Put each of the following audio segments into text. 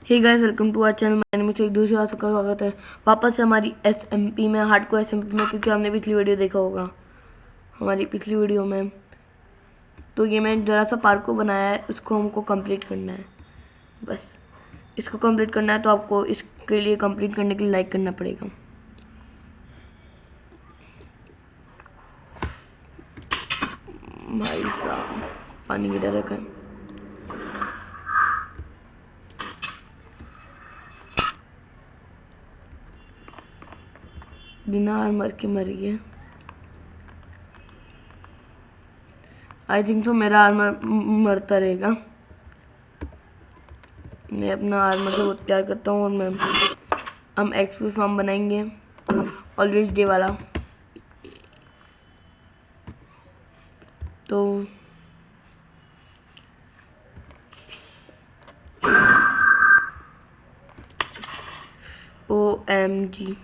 Hey guys, welcome to our channel. मैंने मुझे एक दूसरी बात का स्वागत है वापस से हमारी एसएमपी में, हार्डकोर एसएमपी में, क्योंकि हमने पिछली वीडियो देखा होगा हमारी पिछली वीडियो में। तो ये मैंने जरा सा पार्क को बनाया है, उसको हमको कंप्लीट करना है। बस इसको कंप्लीट करना है, तो आपको इसके लिए कंप्लीट करने के लिए लाइक करना पड़ेगा। भाई साहब, पानी की तरह है। बिना आर्मर के मर गया। आई थिंक तो मेरा आर्मर मरता रहेगा। मैं अपना आर्मर से बहुत प्यार करता हूँ। और हम एक्सपी फार्म बनाएंगे ऑलवेज डे वाला। तो OMG,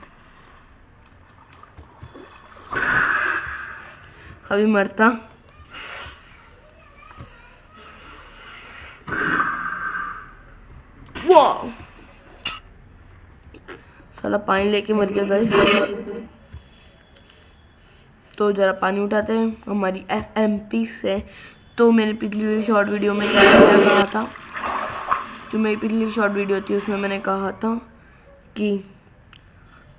अभी मरता। वाह, साला पानी लेके मर गया गाइस। तो जरा पानी उठाते हैं हमारी एसएमपी से। तो मैंने पिछली शॉर्ट वीडियो में क्या कहा था, जो मेरी पिछली शॉर्ट वीडियो थी उसमें मैंने कहा था कि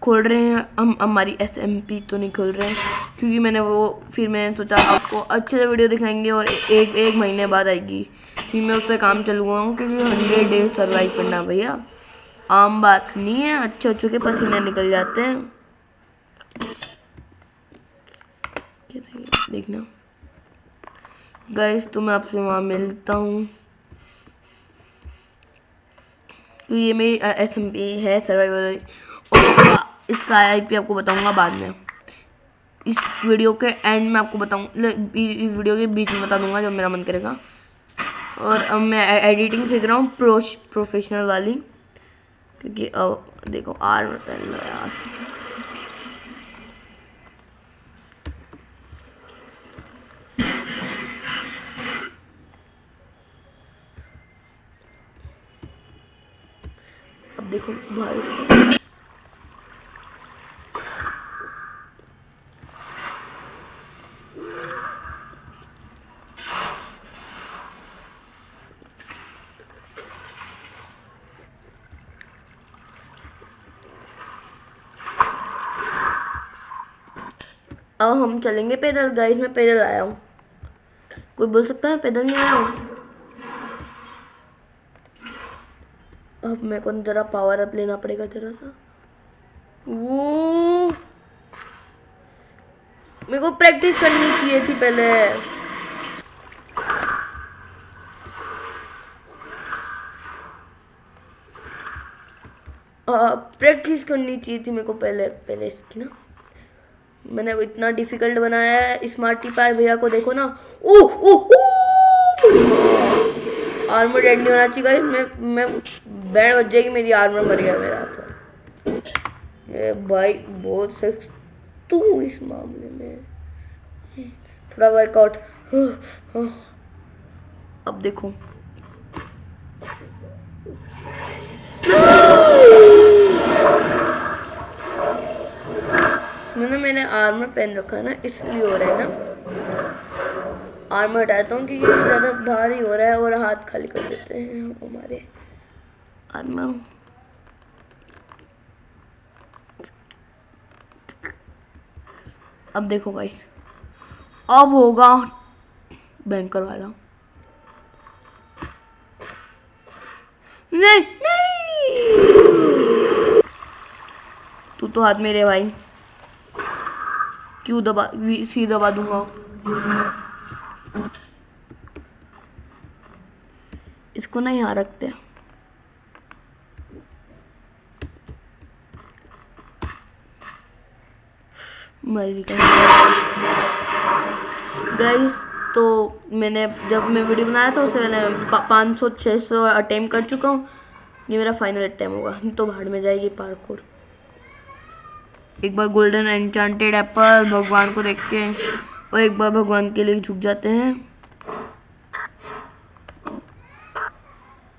खोल रहे हैं हम हमारी एसएमपी। तो नहीं खोल रहे हैं क्योंकि फिर मैंने सोचा आपको अच्छे से वीडियो दिखाएंगे और एक महीने बाद आएगी। फिर मैं उस पर काम चलूँगा हूँ, क्योंकि 100 डेज सर्वाइव करना भैया आम बात नहीं है। अच्छे के पसीने निकल जाते हैं। कैसे देखना गाइस, तो मैं आपसे वहाँ मिलता हूँ। तो ये मेरी एसएमपी है सर्वाइवल, और इसका आईपी आपको बताऊंगा बाद में। इस वीडियो के एंड में आपको बताऊंगा, इस वीडियो के बीच में बता दूंगा जब मेरा मन करेगा। और अब मैं एडिटिंग सीख रहा हूँ प्रोफेशनल वाली, क्योंकि अब देखो आर्मर पहन लो यार। अब देखो भाई, अब हम चलेंगे पैदल। गाइस मैं पैदल आया हूँ। कोई बोल सकता है पैदल नहीं आया हूँ? अब मेरे को जरा पावर अप लेना पड़ेगा जरा सा। वो मेरे को प्रैक्टिस करनी चाहिए थी पहले। प्रैक्टिस करनी चाहिए थी मेरे को पहले इसकी ना। मैंने इतना डिफिकल्ट बनाया है। स्मार्टी पाई भैया को देखो ना। ओह ओह आर्मर डेड नहीं होना चाहिए गाइस। मैं बैंड बज जाएगी मेरी, आर्मर मर गया मेरा। तो ये भाई बहुत सख्त तू इस मामले में। थोड़ा वर्कआउट। अब देखो मैंने आर्मर पहन रखा है ना, इसलिए हो रहा है ना। आर्मर हटाता हूँ क्योंकि ज़्यादा भारी हो रहा है और हाथ खाली कर देते हैं हम हमारे आर्मर। अब देखो गाइस, अब होगा बैंकर वाला। नहीं नहीं, तू तो हाथ मेरे भाई, क्यों दबा सी दबा दूंगा। इसको ना यहाँ रखते हैं। गाइस तो मैंने जब मैं वीडियो बनाया था उससे मैंने 500-600 अटेम्प्ट कर चुका हूँ। ये मेरा फाइनल अटेम्प्ट होगा, तो भाड़ में जाएगी पार्कोर। एक बार गोल्डन एन्चांटेड एप्पल भगवान को देख के, और एक बार भगवान के लिए झुक जाते हैं।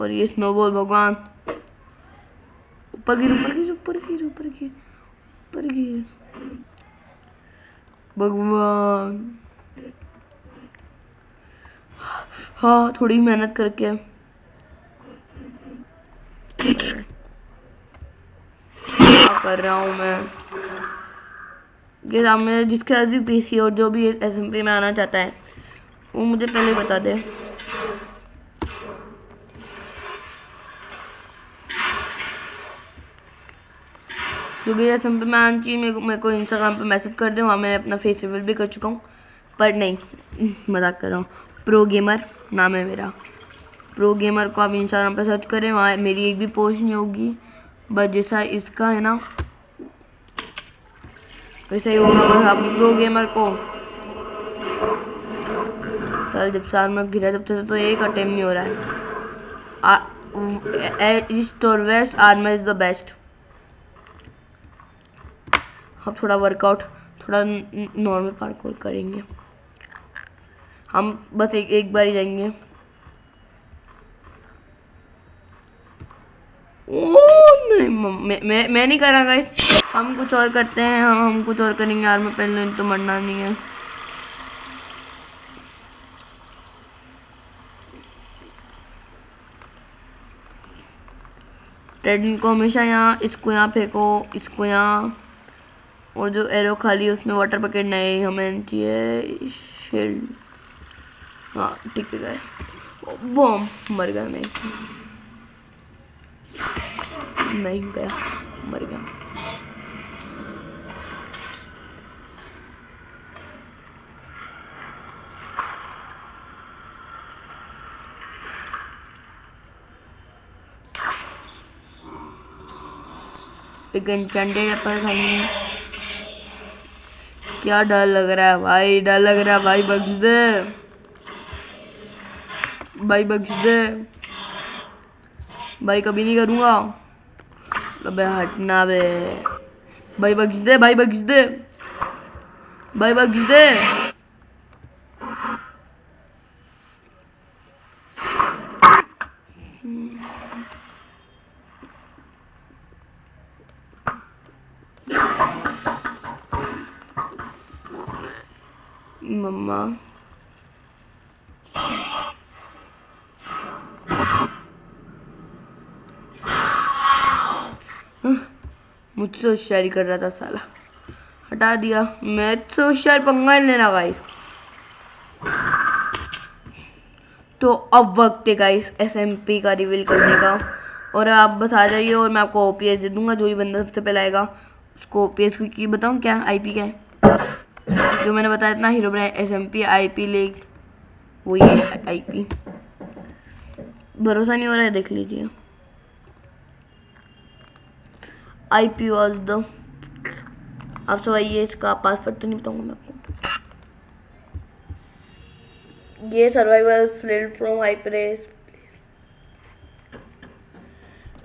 और ये स्नोबॉल भगवान ऊपर गिर ऊपर गिर ऊपर गिर ऊपर गिर ऊपर गिर। भगवान, हाँ थोड़ी मेहनत करके क्या कर रहा हूँ मैं। ये सामने जिसके पास भी पीसी और जो भी एसएमपी में आना चाहता है वो मुझे पहले बता दे। जो भी एसएमपी में आना चाहिए मेरे को इंस्टाग्राम पे मैसेज कर दे, वहाँ मैंने अपना फेस रिवील भी कर चुका हूँ। पर नहीं, मजाक कर रहा हूँ। प्रो गेमर नाम है मेरा। प्रो गेमर को आप इंस्टाग्राम पे सर्च करें, वहाँ मेरी एक भी पोस्ट नहीं होगी, बस जैसा इसका है ना वैसा ही होगा। बस आप प्रो गेमर को चल जब साल में गिरा जब तक तो एक अटेम्प्ट नहीं हो रहा है। ईस्ट और west armour is the best. हम थोड़ा वर्कआउट, थोड़ा नॉर्मल पार्कोर करेंगे। हम बस एक बार ही जाएंगे। ओ नहीं, मैं नहीं कर रहा गाइस, हम कुछ और करते हैं। हम कुछ और करेंगे यार, मैं पहले तो मरना नहीं है। ट्रेडिंग को हमेशा यहाँ, इसको यहाँ फेंको, इसको यहाँ, और जो एरो खाली है उसमें वाटर बकेट नहीं हमें चाहिए। शील्ड, हाँ ठीक है गए। बम, मर गया नहीं गया, मर गया। एक एन्चेंटेड एप्पल खाएंगे। क्या डर लग रहा है भाई, डर लग रहा है भाई, बख्श दे भाई, बख्श दे भाई, कभी नहीं करूँगा। अबे हटना बे भाई, बख्श दे भाई, बख्श दे भाई, बख्श दे। मम्मा मुझसे होशियारी कर रहा था साला, हटा दिया। मैं तो होशियार पंगा नहीं लेना गाइस। तो अब वक्त है गाइस एसएमपी का रिवील करने का, और आप बस आ जाइए और मैं आपको ओपीएस दे दूंगा। जो भी बंदा सबसे पहले आएगा उसको ओपीएस की बताऊँ क्या, आईपी क्या है जो मैंने बताया था ना, hero brand SMP IP leg, वो ये आईपी। भरोसा नहीं हो रहा है, देख लीजिए। आईपी वाज द, आप सब आइए, इसका पासवर्ड तो नहीं बताऊंगा मैं आपको। ये सर्वाइवल फ्लिड फ्रॉम हाइपरेस।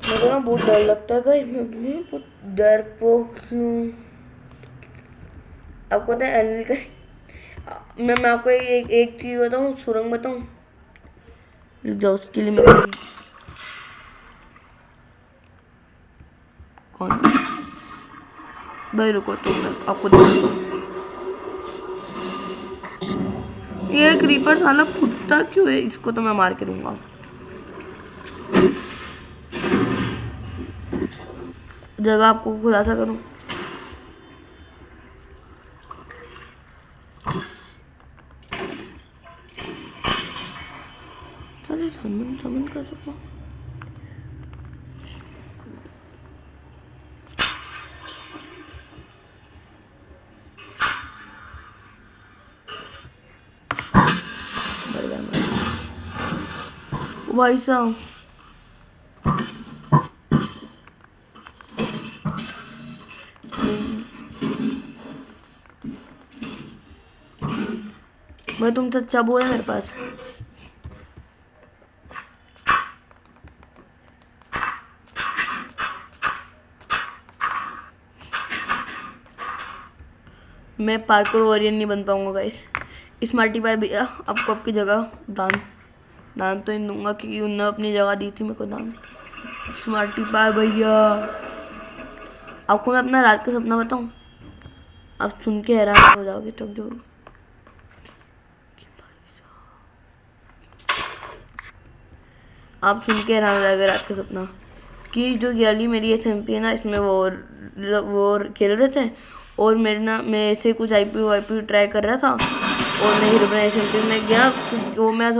मुझे ना बहुत डर लगता है गाइस, मैं बहुत डरपोक हूँ। आपको पता है एनिमल का, मैं आपको एक चीज़ बताऊँ, सुरंग बताऊँ, जाओ उसके लिए मैं कौन भाई, रुको तो मैं आपको देखता हूँ। ये क्रीपर साला कुत्ता क्यों है, इसको तो मैं मार के दूंगा। जगह आपको खुलासा करूं, चलिए समन कर सकता हूँ। भाई साहब मैं, तुम सच्चा बोल मेरे पास। मैं पार्कोर वॉरियर नहीं बन पाऊंगा गाइस। स्मार्टी भाई भैया आपको आपकी जगह दान तो इन दूंगा, क्योंकि उन्होंने अपनी जगह दी थी मेरे को दान। स्मार्टी पाई भैया आपको मैं अपना रात का सपना बताऊं? आप सुन के हैरान हो जाओगे तब जो आप सुन के हैरान हो जाएगा रात का सपना कि जो गैली मेरी SMP है ना, इसमें वो खेल रहे थे और मेरे ना मैं ऐसे कुछ IP ट्राई कर रहा था और मैं हीरो बना SMP में गया। वो मेरा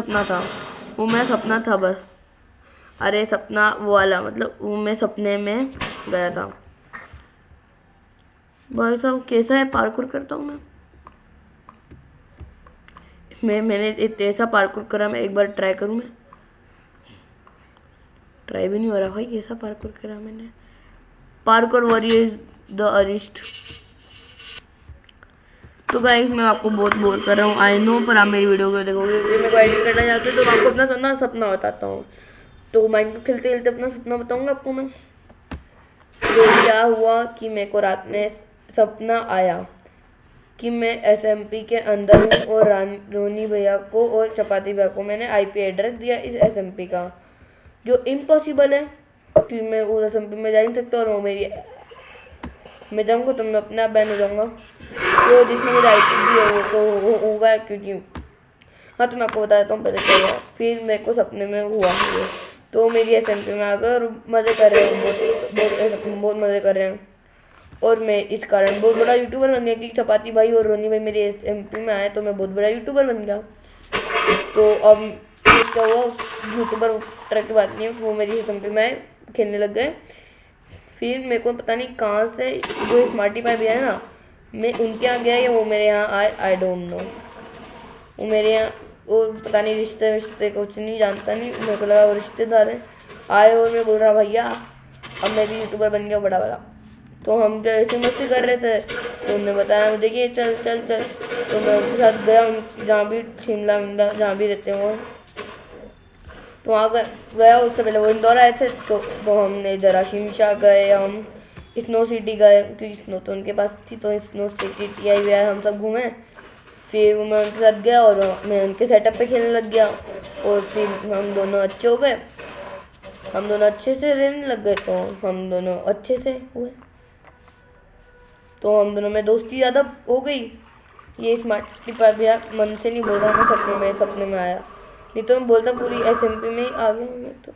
सपना था बस। अरे सपना वो वाला, मतलब वो मैं सपने में गया था। भाई साहब कैसा है पार्कोर करता हूँ मैंने ऐसा पार्कोर करा। मैं एक बार ट्राई करूँ, मैं ट्राई भी नहीं हो रहा भाई। कैसा पार्कोर करा मैंने? Parkour warriors the artist. तो गाइस मैं आपको बहुत बोर कर रहा हूँ, आई नो, पर आप मेरी वीडियो को देखोगे। मेरे को एडिट करना चाहते हो तो मैं आपको अपना सपना बताता हूँ। तो माइनक्राफ्ट खेलते खेलते अपना सपना बताऊँगा आपको मैं। तो क्या हुआ कि मेरे को रात में सपना आया कि मैं SMP के अंदर हूँ और रोनी भैया को और चपाती भैया को मैंने IP एड्रेस दिया इस SMP का, जो इम्पॉसिबल है कि मैं उस SMP में जा नहीं सकता। और वो मैं जाऊँगा तो मैं अपने आप बैन हो जाऊँगा। तो जिसने मुझे IP दी है वो तो होगा, क्योंकि हाँ, तो मैं आपको बता देता हूँ पहले क्या हुआ। फिर मेरे को सपने में हुआ ये, तो मेरी SMP में आकर और मज़े कर रहे हैं, बहुत मज़े कर रहे हैं। और मैं इस कारण बहुत बड़ा यूट्यूबर बन गया कि चपाती भाई और रोनी भाई मेरे SMP में आए, तो मैं बहुत बड़ा यूट्यूबर बन गया। तो अब क्या हुआ, यूट्यूबर तरह की बात नहीं है, वो मेरी SMP में आए, खेलने लग गए। फिर मेरे को पता नहीं कहाँ से जो स्मार्टी पाई भी है ना, मैं उनके यहाँ गया या वो मेरे यहाँ आए, आई डोंट नो। वो मेरे यहाँ, वो पता नहीं रिश्ते कुछ नहीं जानता, नहीं मेरे को लगा वो रिश्तेदार है। आए और मैं बोल रहा भैया अब मैं भी यूट्यूबर बन गया बड़ा वाला। तो हम जो ऐसी मस्ती कर रहे थे तो उन्होंने बताया मुझे कि चल चल चल। तो मैं उनके साथ गया, जहाँ भी शिमला विमला जहाँ भी रहते हैं वो, तो वहाँ गया। उससे पहले वो इंदौर आए थे, तो हमने इधर शिमशा गए, हम स्नो सिटी गए क्योंकि स्नो तो उनके पास थी, तो स्नो सिटी TI हम सब घूमे। फिर मैं उनके साथ गया और मैं उनके सेटअप पे खेलने लग गया और फिर हम दोनों अच्छे हो गए, हम दोनों अच्छे से रहने लग गए, तो हम दोनों अच्छे से हुए, तो हम दोनों में दोस्ती ज़्यादा हो गई। ये स्मार्ट भैया मन से नहीं बोल रहा, मैं सपने में आया, नहीं तो मैं बोलता पूरी SMP में ही आ गया मैं तो।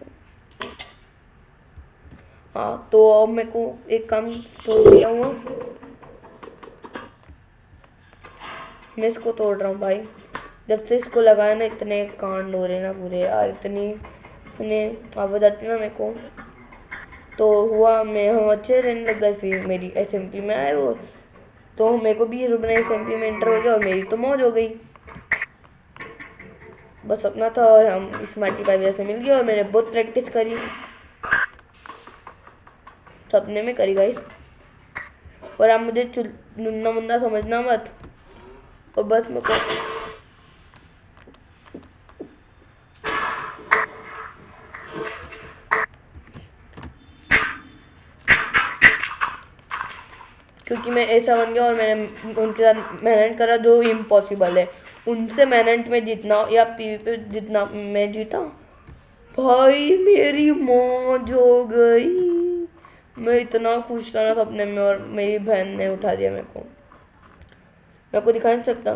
हाँ, तो अब मेरे को एक काम तो किया हुआ, मैं इसको तोड़ रहा हूँ भाई। जब से इसको लगाया ना इतने कांड हो रहे ना पूरे यार, इतने आवाज़ आती ना मेरे को। तो हुआ हम अच्छे रहने लग गए। फिर मेरी SMP में आए वो, तो मेरे को भी रुबना SMP में एंटर हो गया और मेरी तो मौज हो गई। बस सपना था और हम स्मार्टी पाई से मिल गए और मैंने बहुत प्रैक्टिस करी, सपने में करी गाइस। और आप मुझे नुन्ना मुन्ना समझना मत, और बस मेरे को क्योंकि मैं ऐसा बन गया और मैंने उनके साथ मेहनत करा जो इम्पॉसिबल है। उनसे मेहनत में जीतना या PvP जितना मैं जीता, भाई मेरी मौज हो गई। मैं इतना खुश था ना सपने में, और मेरी बहन ने उठा दिया मेरे को दिखा नहीं सकता,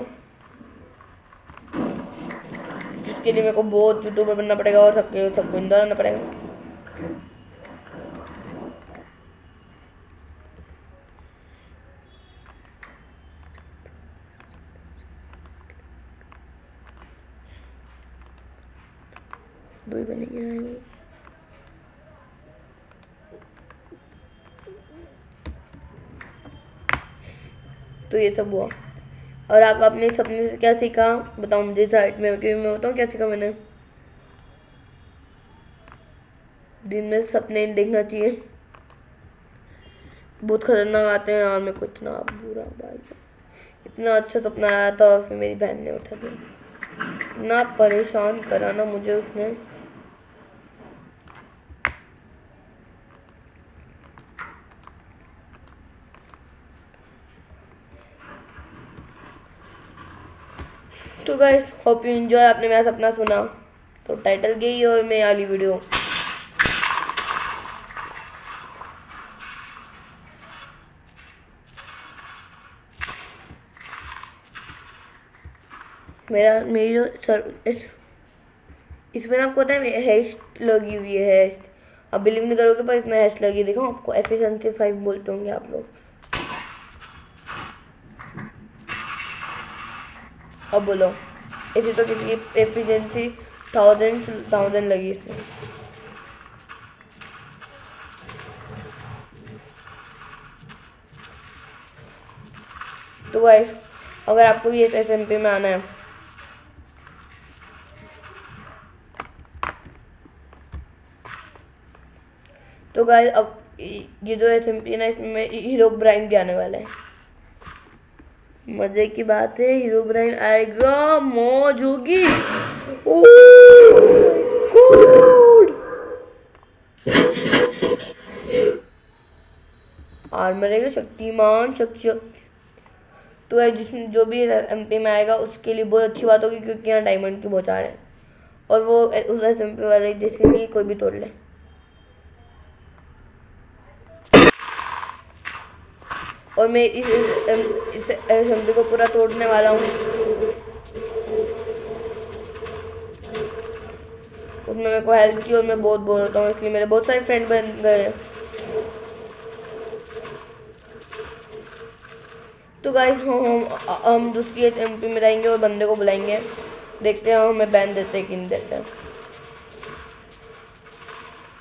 जिसके लिए मेरे को बहुत यूट्यूबर बनना पड़ेगा और सबको इंदौर आना पड़ेगा। दो ही बनेंगे। तो ये सब हुआ। और आप अपने सपने से क्या सीखा बताओ मुझे साइड में, क्योंकि मैं बताऊँ क्या सीखा मैंने। दिन में सपने देखना चाहिए, बहुत खतरनाक आते हैं यार। मेरे को इतना बुरा भाई, इतना अच्छा सपना आया था और फिर मेरी बहन ने उठा दिया। इतना परेशान करा ना मुझे उसने। तो गाइस होप यू एंजॉय। आपने मेरा सपना सुना तो टाइटल गई और मैं वाली वीडियो मेरी जो इसमें ना आपको पता है हैश लगी हुई है, हैश। अब बिलीव नहीं करोगे पर इसमें हैश लगी, देखो आपको एफिशिएंसी 5 बोलते होंगे आप लोग। अब बोलो ऐसे तो किसी की एफिशिएंसी 1000 लगी इसमें। तो गाइस अगर आपको भी एसएमपी में आना है तो गाइस अब ये जो एसएमपी है ना इसमें हीरो ब्राइन भी आने वाला है। मजे की बात है, हीरो ब्राइन आएगा, मौज होगी। आर्मर रहेगा शक्तिमान तो है जिसमें जो भी एमपी में आएगा उसके लिए बहुत अच्छी बात होगी, क्योंकि यहाँ डायमंड की बहुत है और वो उस एसएमपी वाले जैसे नहीं कोई भी तोड़ ले। और मैं इस एसएमपी को पूरा तोड़ने वाला हूँ। उसमें मेरे को हेल्प की और मैं बहुत बोर होता हूँ, इसलिए मेरे बहुत सारे फ्रेंड बन गए हैं। तो गाइस हम दूसरी एमपी में जाएंगे और बंदे को बुलाएंगे, देखते हैं हमें बैन देते हैं कि नहीं देते हैं।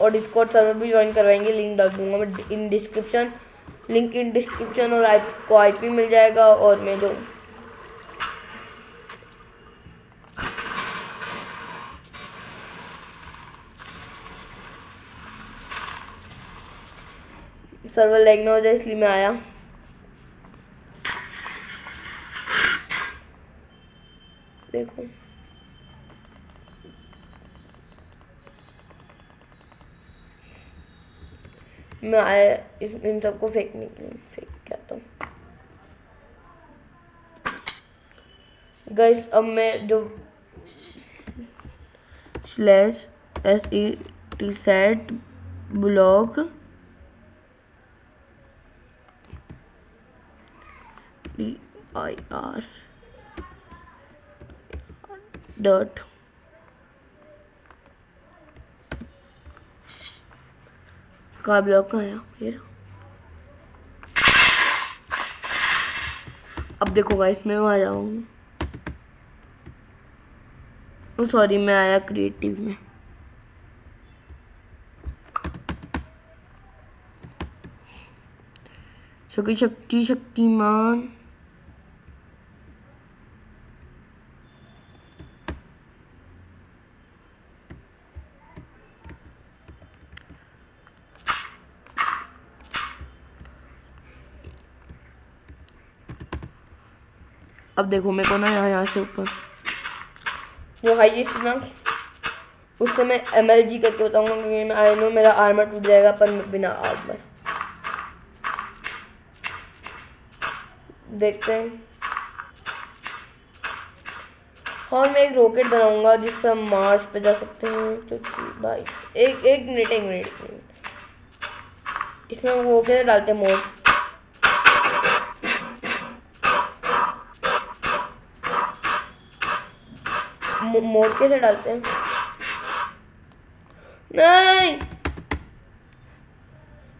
और डिस्कॉर्ड सर्वर भी ज्वाइन करवाएंगे, लिंक डाल दूंगा मैं in description, link in description. और आपको आईपी मिल जाएगा और मैं जो सर्वर लैग ना हो जाए इसलिए मैं आया। देखो मैं आया इन सबको फेंकने के लिए, फेंक के आता हूँ। गाइस अब मैं जो /SET set blog DIR dot का ब्लॉक का आया फिर। अब देखो गाइस मैं वहाँ जाऊँगी, सॉरी मैं आया क्रिएटिव में। शक्तिमान अब देखो मेरे को ना यहाँ से ऊपर जो हाईएस्ट ना उससे मैं MLG करके बताऊंगा, क्योंकि मैं आई नो मेरा आर्मर टूट जाएगा पर बिना आर्मर। देखते हैं। और मैं एक रॉकेट बनाऊंगा जिससे हम मार्स पे जा सकते हैं, क्योंकि भाई एक मिनट इसमें वो कैसे डालते हैं मोड कैसे डालते हैं? नहीं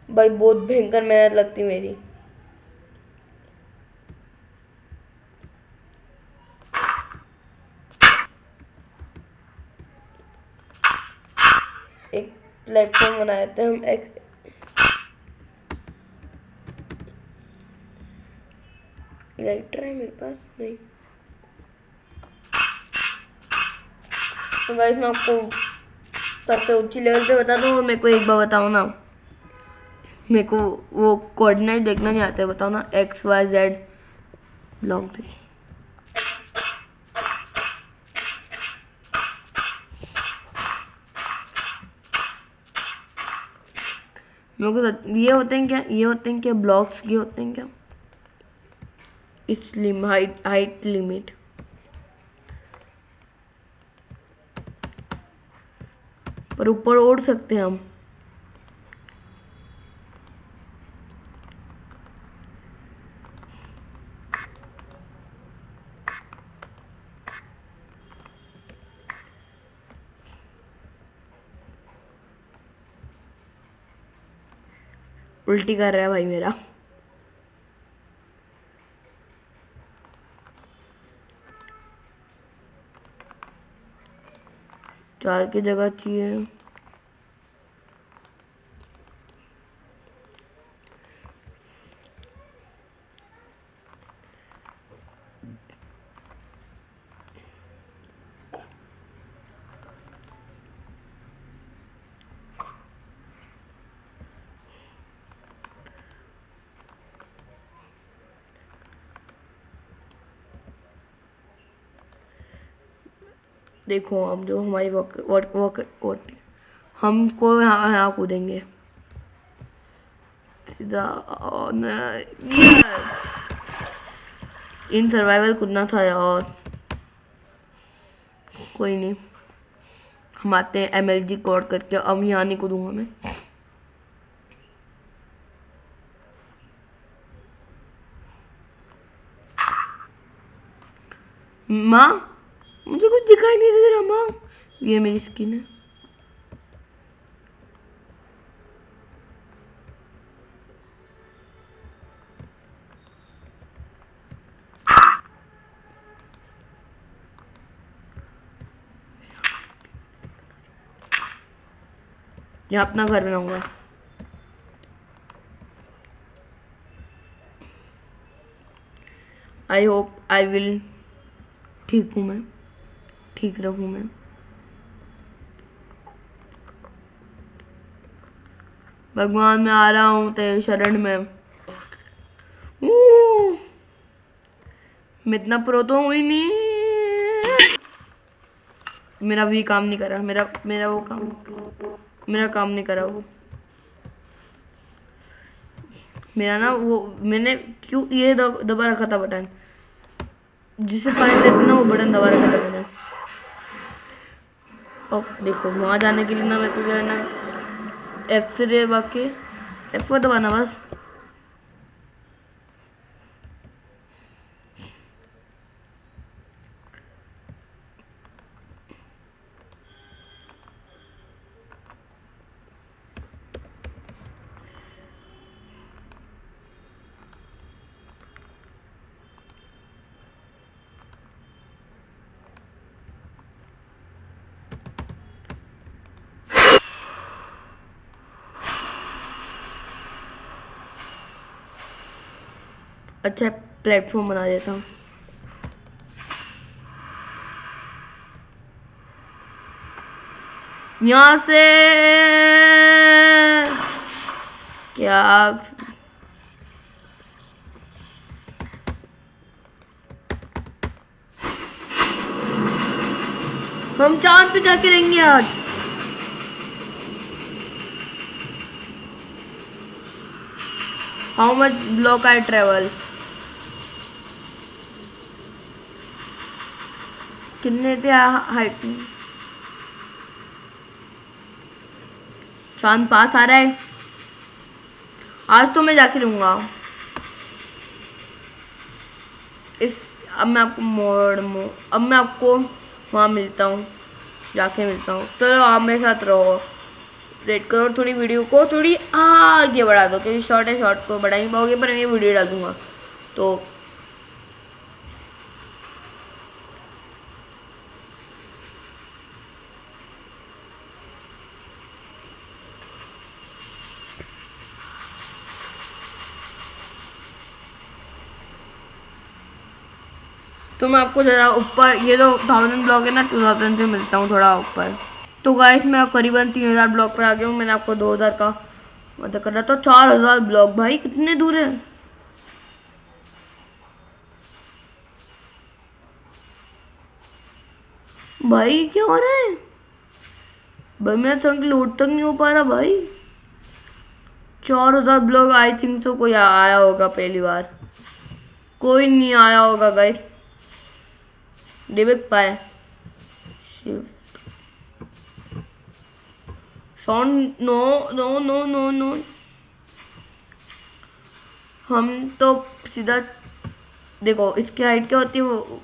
भाई बहुत भयंकर मेहनत लगती मेरी। एक प्लेटफॉर्म बनाए थे हम, एक लाइटर है मेरे पास नहीं। तो गाइस मैं आपको सबसे ऊंची लेवल पे बता दूं, और मेरे को एक बार बताओ ना, मेरे को वो कोऑर्डिनेट देखना नहीं आता है, बताओ ना XYZ ब्लॉक दे। मेरे को ये होते हैं क्या, ये होते हैं क्या ब्लॉक्स, ये होते हैं क्या इस हाइट लिमिट। पर ऊपर उड़ सकते हैं हम। उल्टी कर रहा है भाई मेरा। चार की जगह चाहिए। देखो अब जो हमारी वॉक हमको यहाँ कूदेंगे सीधा। इन सर्वाइवल कूदना था यार। कोई नहीं, हम आते हैं MLG कोड करके। अब यहाँ नहीं कूदूंगा मैं। माँ मुझे कुछ दिखाई नहीं दे रहा माँ। ये मेरी स्किन है। यहाँ अपना घर बनाऊंगा। आई होप आई विल ठीक हूँ मैं, ठीक रहूँ मैं। भगवान मैं आ रहा हूँ तेरे शरण में। मैं इतना प्रो तो हूँ ही नहीं। मेरा भी काम नहीं कर रहा। मेरा वो काम, मेरा काम नहीं करा वो। मेरा ना वो मैंने क्यों ये दबा रखा था बटन, जिसे पानी लेते ना वो बटन दबा रखा था मैंने। अब देखो वहाँ जाने के लिए ना मेरे को क्या करना है, F3 बाकी F4 दबाना बस। अच्छा प्लेटफॉर्म बना देता हूँ। यहाँ से क्या हम चांद पे जाके रहेंगे आज। How much block I travel, कितने थे हाइट में। चांद पास आ रहा है। आज तो मैं जाके रहूंगा इस। अब मैं आपको अब मैं आपको वहाँ मिलता हूँ, जाके मिलता हूँ। चलो आप मेरे साथ रहो, रेड करो थोड़ी वीडियो को, थोड़ी आगे बढ़ा दो क्योंकि शॉर्ट है, शॉर्ट को बढ़ा नहीं पाओगे पर मैं वीडियो डाल दूंगा तो। तो मैं आपको ज़रा ऊपर, ये तो 1000 ब्लॉक है ना, 2000 से मिलता हूँ थोड़ा ऊपर। तो गाइस मैं करीबन 3000 ब्लॉक पर आ गया हूँ। मैंने आपको 2000 का मतलब कर रहा था। 4000 ब्लॉक भाई कितने दूर है भाई, क्या हो रहा है भाई। मेरा चंक लोड तक नहीं हो पा रहा भाई। 4000 ब्लॉक आई थिंक सो कोई आया होगा पहली बार, कोई नहीं आया होगा गाइस। डिबेक पाए shift sound, no no no no no. हम तो सीधा देखो इसकी हाइट क्या होती है, वो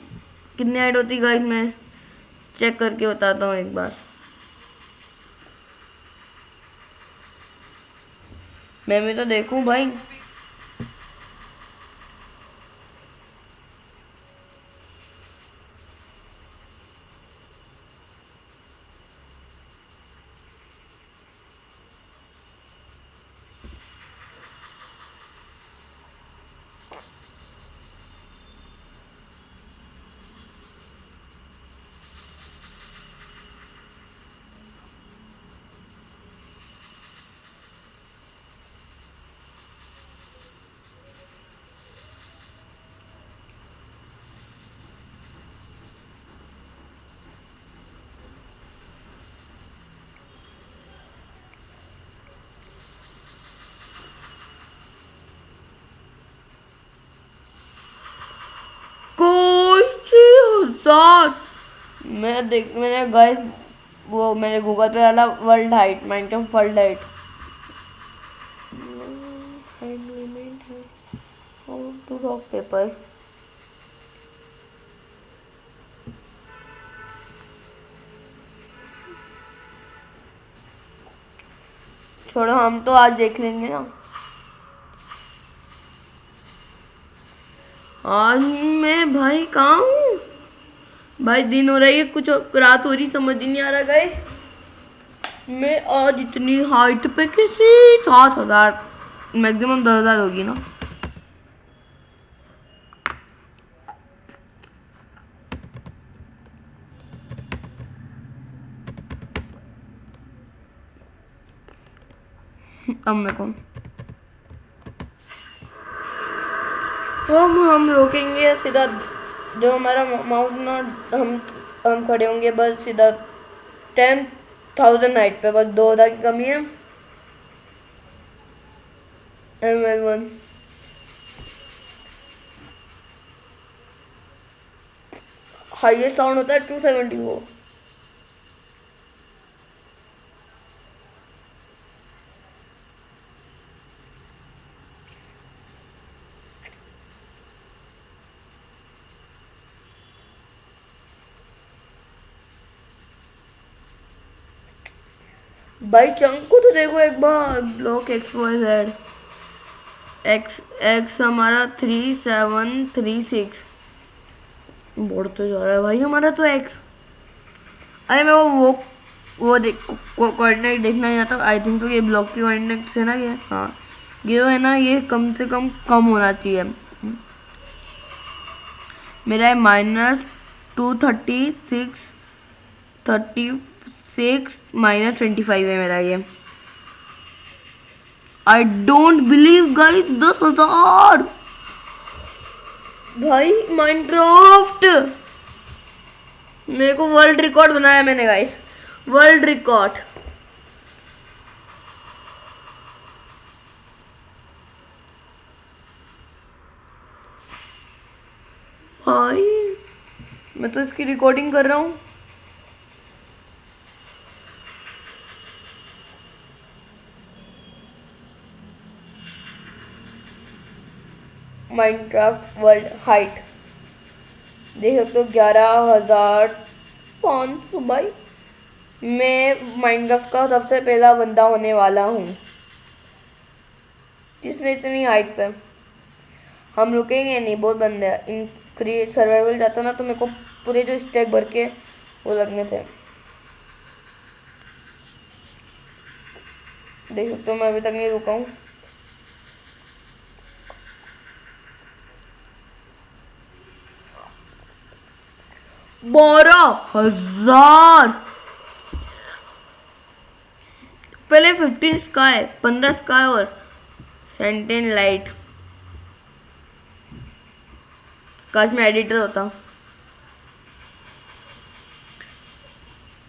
कितनी हाइट होती है गाइस, मैं चेक करके बताता हूँ एक बार। मैं भी तो देखूं भाई। मैंने गाइस वो मैंने गूगल पे डाला world height, Minecraft world height. To rock paper. छोड़ो, हम तो आज देख लेंगे ना। आज मैं भाई कहाँ हूँ भाई? दिन हो रही है, कुछ रात हो रही, समझ ही नहीं आ रहा गाइस। मैं आज इतनी हाइट पे किसी 7,000 मैक्सिमम 10,000 होगी ना। अब मेरे को तो हम रोकेंगे सीधा, जो हमारा माउस ना, हम खड़े होंगे बस सीधा 10,000 हाइट पे, बस 2,000 की कमी है। ML1 हाईएस्ट साउंड होता है 274। भाई चंक को तो देखो एक बार। ब्लॉक XYZ X हमारा 3736 बढ़ तो जा रहा है भाई हमारा तो X। अरे मैं वो कोऑर्डिनेट देखना ही आता। आई थिंक तो ये ब्लॉक की कोऑर्डिनेट है ना ये। हाँ ये है ना, ये कम से कम होना चाहिए। मेरा है -236 -25 है मेरा ये। आई डोंट बिलीव गाइस, 10,000 भाई माइनक्राफ्ट। मेरे को वर्ल्ड रिकॉर्ड बनाया मैंने गाइस, वर्ल्ड रिकॉर्ड। भाई मैं तो इसकी रिकॉर्डिंग कर रहा हूँ। माइनक्राफ्ट वर्ल्ड हाइट देख सकते हो 11,500। भाई मैं माइनक्राफ्ट का सबसे पहला बंदा होने वाला हूँ जिसने इतनी हाइट पे। हम रुकेंगे नहीं, बहुत बंदे हैं। इन क्रिएट सर्वाइवल जाता ना तो मेरे को पूरे जो स्टैक भर के वो लगने थे। देख सकते हो मैं अभी तक नहीं रुका हूँ। बारह हजार पहले 15 स्काई, 15 स्काई और सेंटेन लाइट। काश मैं एडिटर होता।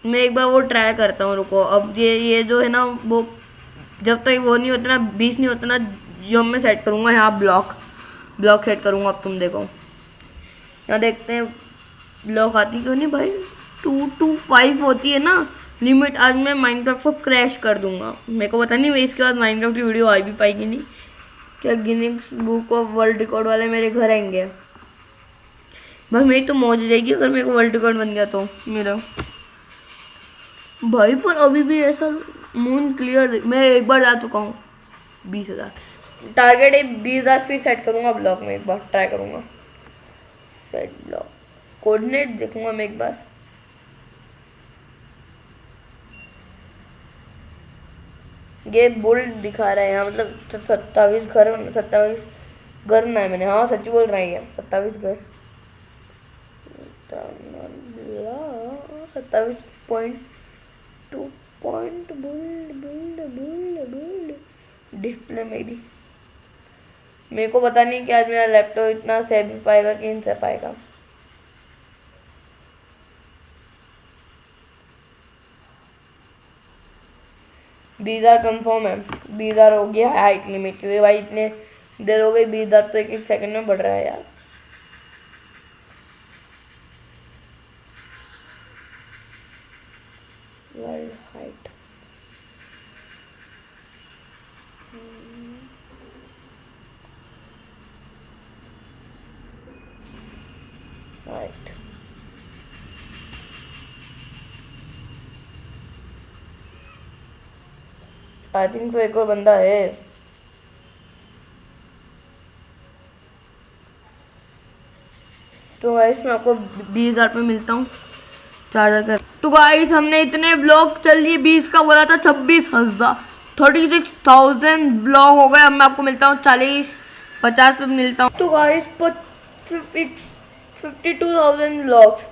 मैं एक बार वो ट्राई करता हूँ, रुको। अब ये जो है ना, वो जब तक वो नहीं होता ना, 20 नहीं होता ना, जो मैं सेट करूँगा यहाँ ब्लॉक सेट करूँगा। अब तुम देखो यहाँ देखते हैं ब्लॉक आती क्यों नहीं भाई। 225 होती है ना लिमिट। आज मैं माइनक्राफ्ट को क्रैश कर दूंगा। मेरे को पता नहीं इसके बाद माइनक्राफ्ट की वीडियो आ भी पाएगी नहीं। क्या Guinness book of world record वाले मेरे घर आएंगे भाई? मेरी तो मौज हो जाएगी अगर मेरे को वर्ल्ड रिकॉर्ड बन गया तो मेरा भाई। पर अभी भी ऐसा मून क्लियर मैं एक बार जा चुका हूँ। 20,000 टारगेट है। 20,000 फिर सेट करूँगा ब्लॉक में, एक बार ट्राई करूँगा सेट ब्लॉक कोऑर्डिनेट देखूँगा मैं एक बार। ये बुल दिखा रहा है यहाँ, मतलब 27 घर ना है मैंने, हाँ सच बोल रहा है 27 घर, 27.2 पॉइंट बुल्ड डिस्प्ले मेरी। मेरे को पता नहीं कि आज मेरा लैपटॉप इतना सह भी पाएगा कि नहीं सह पाएगा। बीस कंफर्म है, 20,000 हो गया हाइट लिमिट, क्योंकि भाई इतने देर हो गई, 20,000 तो एक सेकंड में बढ़ रहा है यार। World height height I think तो एक और बंदा है। तो गाइस मैं आपको 20,000 पे मिलता हूँ चार्जर का। तो गाइस हमने इतने ब्लॉक चल लिए, 20 का बोला था, 26,000 36,000 ब्लॉक हो गए। अब मैं आपको मिलता हूँ 40-50 पे मिलता हूँ। तो गाइस 52,000 ब्लॉक्स